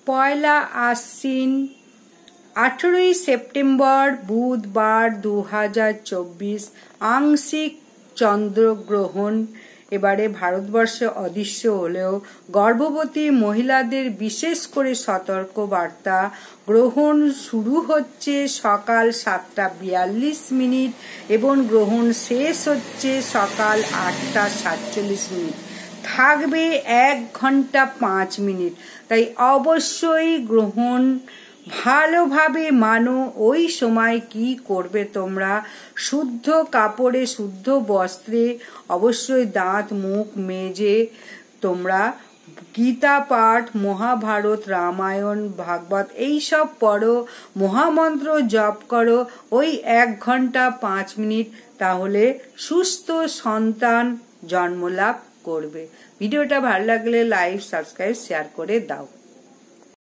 পয়লা আশ্বিন 18ই September বুধবার 2024 আংশিক চন্দ্রগ্রহণ। এবারে ভারতবর্ষে অদৃশ্য হলেও গর্ভবতী মহিলাদের বিশেষ করে সতর্ক বার্তা। গ্রহণ শুরু হচ্ছে সকাল 7:42 এবং গ্রহণ শেষ হচ্ছে সকাল 8:47। থাকবে 1 ঘন্টা 5 মিনিট। তাই অবশ্যই গ্রহণ ভালোভাবে মানো। ওই সময় কি করবে তোমরা? শুদ্ধ কাপড়ে শুদ্ধ বস্ত্রে অবশ্যই দাঁত মুখ মেজে তোমরা গীতা পাঠ, মহাভারত, রামায়ণ, ভাগবত এইসব পড়ো, মহামন্ত্র জপ করো ওই 1 ঘন্টা 5 মিনিট। তাহলে সুস্থ সন্তান জন্মলাভ করবে। ভিডিওটা ভালো লাগলে লাইক, সাবস্ক্রাইব, শেয়ার করে দাও।